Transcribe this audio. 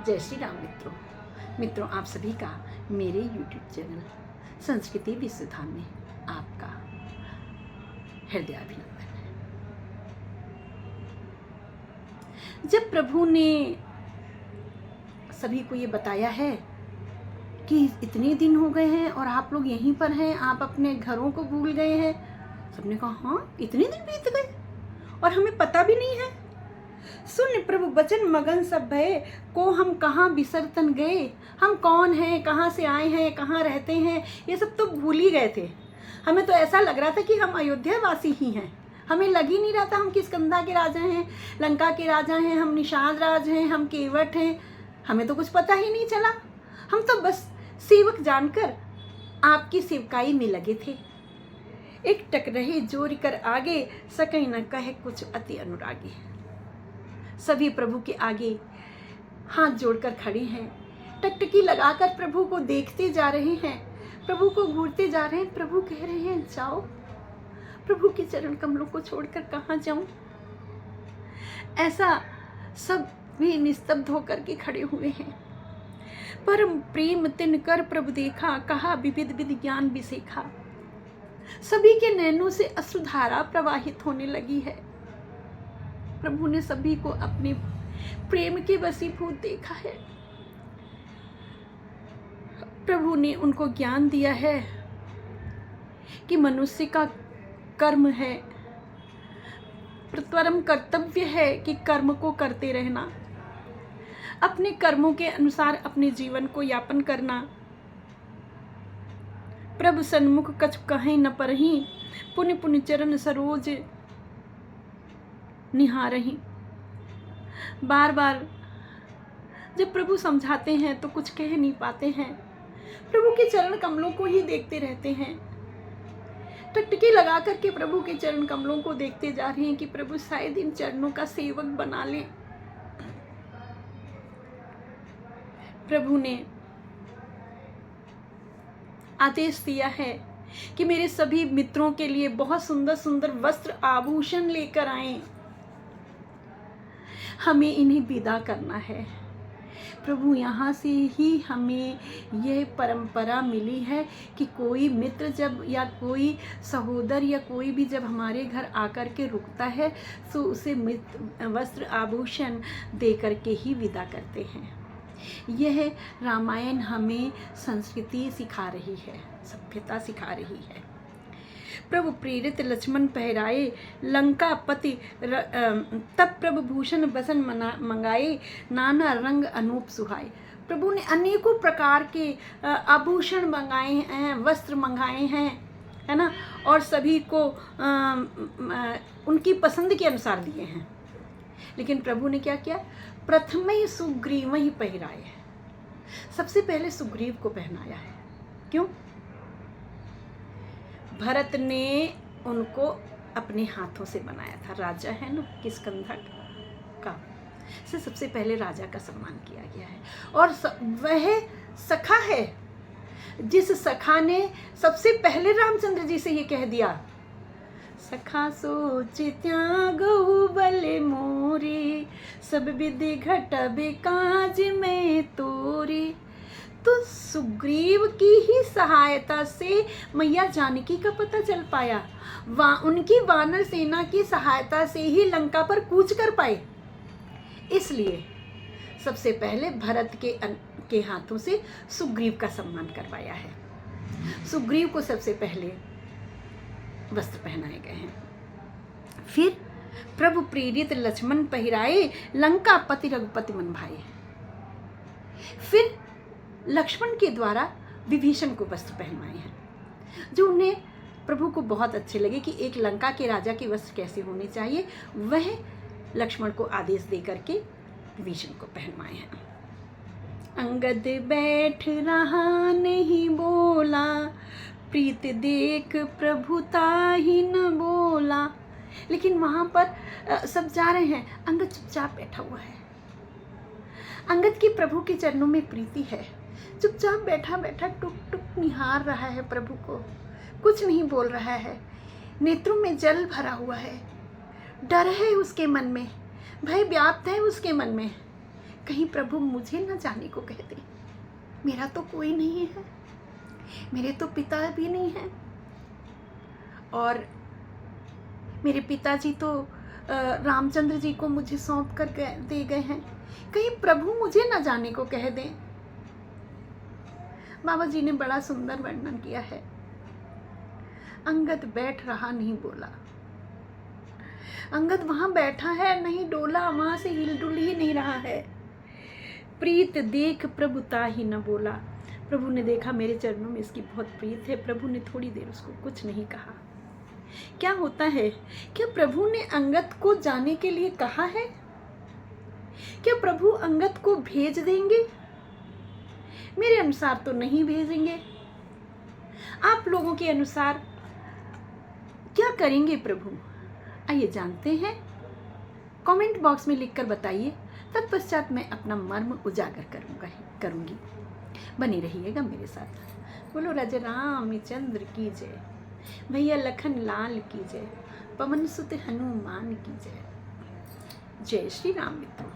जय श्री राम मित्रों, आप सभी का मेरे YouTube चैनल संस्कृति विश्वधाम में आपका हृदय अभिनंदन है। जब प्रभु ने सभी को ये बताया है कि इतने दिन हो गए हैं और आप लोग यहीं पर हैं, आप अपने घरों को भूल गए हैं, सबने कहा हाँ इतने दिन बीत गए और हमें पता भी नहीं है। सुन प्रभु बचन मगन सब भय को हम कहाँ बिसरतन गए, हम कौन हैं, कहाँ से आए हैं, कहाँ रहते हैं, ये सब तो भूल ही गए थे। हमें तो ऐसा लग रहा था कि हम अयोध्या वासी ही हैं। हमें लग ही नहीं रहा था हम किष्किंधा के राजा हैं, लंका के राजा हैं, हम निषाद राज हैं, हम केवट हैं। हमें तो कुछ पता ही नहीं चला। हम तो बस सेवक जानकर आपकी सेवकाई में लगे थे। एक टक रहे जोर कर आगे, सकै न कहे कुछ अति अनुरागी। सभी प्रभु के आगे हाथ जोड़कर खड़े हैं, टकटकी लगाकर प्रभु को देखते जा रहे हैं, प्रभु को घूरते जा रहे हैं। प्रभु कह रहे हैं जाओ, प्रभु के चरण कमलों को छोड़कर कहाँ जाऊं। ऐसा सब भी निस्तब्ध होकर के खड़े हुए हैं। परम प्रेम तिन कर प्रभु देखा, कहा विविध विधि ज्ञान बिसेखा। सभी के नैनों से अश्रुधारा प्रवाहित होने लगी है। प्रभु ने सभी को अपने प्रेम के वशीभूत देखा है। प्रभु ने उनको ज्ञान दिया है कि मनुष्य का कर्म है, परम कर्तव्य है कि कर्म को करते रहना, अपने कर्मों के अनुसार अपने जीवन को यापन करना। प्रभु सन्मुख कछु कहीं न परहीं, पुण्य पुण्य चरण सरोज निहारहीं। बार बार जब प्रभु समझाते हैं तो कुछ कह नहीं पाते हैं, प्रभु के चरण कमलों को ही देखते रहते हैं। टकटकी लगा करके प्रभु के चरण कमलों को देखते जा रहे हैं कि प्रभु शायद इन चरणों का सेवक बना लें। प्रभु ने आदेश दिया है कि मेरे सभी मित्रों के लिए बहुत सुंदर सुंदर वस्त्र आभूषण लेकर आएं, हमें इन्हें विदा करना है। प्रभु यहाँ से ही हमें यह परंपरा मिली है कि कोई मित्र जब या कोई सहोदर या कोई भी जब हमारे घर आकर के रुकता है तो उसे वस्त्र आभूषण दे करके ही विदा करते हैं। यह रामायण हमें संस्कृति सिखा रही है, सभ्यता सिखा रही है। प्रभु प्रेरित लक्ष्मण पहराए लंका पति, तब प्रभु भूषण बसन मंगाए, नाना रंग अनूप सुहाए। प्रभु ने अनेकों प्रकार के आभूषण मंगाए हैं, वस्त्र मंगाए हैं, है ना, और सभी को उनकी पसंद के अनुसार दिए हैं। लेकिन प्रभु ने क्या किया, प्रथम ही सुग्रीव ही पहराए। सबसे पहले सुग्रीव को पहनाया है। क्यों? भरत ने उनको अपने हाथों से बनाया था, राजा है ना किष्किंधा का, से सबसे पहले राजा का सम्मान किया गया है। और वह सखा है जिस सखा ने सबसे पहले रामचंद्र जी से ये कह दिया, सखा सोच त्यागहु बल मोरे, सब विधि घटबे काज में तोरे। तो सुग्रीव की ही सहायता से मैया जानकी का पता चल पाया, उनकी वानर सेना की सहायता से ही लंका पर कूच कर पाए। इसलिए सबसे पहले भरत के हाथों से सुग्रीव का सम्मान करवाया है। सुग्रीव को सबसे पहले वस्त्र पहनाए गए हैं। फिर प्रभु प्रेरित लक्ष्मण पहराए, लंका पति रघुपति मन भाए। फिर लक्ष्मण के द्वारा विभीषण को वस्त्र पहनवाए हैं, जो उन्हें प्रभु को बहुत अच्छे लगे कि एक लंका के राजा के वस्त्र कैसे होने चाहिए। वह लक्ष्मण को आदेश दे करके विभीषण को पहनवाए हैं। अंगद बैठ रहा नहीं बोला, प्रीत देख प्रभुता ही न बोला। लेकिन वहां पर सब जा रहे हैं, अंगद चुपचाप बैठा हुआ है। अंगद की प्रभु के चरणों में प्रीति है, चुपचाप बैठा बैठा टुक टुक निहार रहा है प्रभु को, कुछ नहीं बोल रहा है। नेत्रों में जल भरा हुआ है, डर है उसके मन में, भय व्याप्त है उसके मन में कहीं प्रभु मुझे न जाने को कह दे, मेरा तो कोई नहीं है, मेरे तो पिता भी नहीं है, और मेरे पिताजी तो रामचंद्र जी को मुझे सौंप कर दे गए हैं, कहीं प्रभु मुझे न जाने को कह दें। बाबा जी ने बड़ा सुंदर वर्णन किया है। अंगद बैठ रहा नहीं बोला, अंगद वहां बैठा है नहीं डोला, वहां से हिलडुल ही नहीं रहा है। प्रीत देख प्रभुता ही न बोला, प्रभु ने देखा मेरे चरणों में इसकी बहुत प्रीत है, प्रभु ने थोड़ी देर उसको कुछ नहीं कहा। क्या होता है, क्या प्रभु ने अंगद को जाने के लिए कहा है? क्या प्रभु अंगद को भेज देंगे? मेरे अनुसार तो नहीं भेजेंगे। आप लोगों के अनुसार क्या करेंगे प्रभु? आइए जानते हैं, कमेंट बॉक्स में लिखकर बताइए। तत्पश्चात मैं अपना मर्म उजागर करूंगी। बने रहिएगा मेरे साथ। बोलो राजा रामचंद्र की जय, भैया लखन लाल की जय, पवन सुत हनुमान की जय। जय श्री राम मित्रों।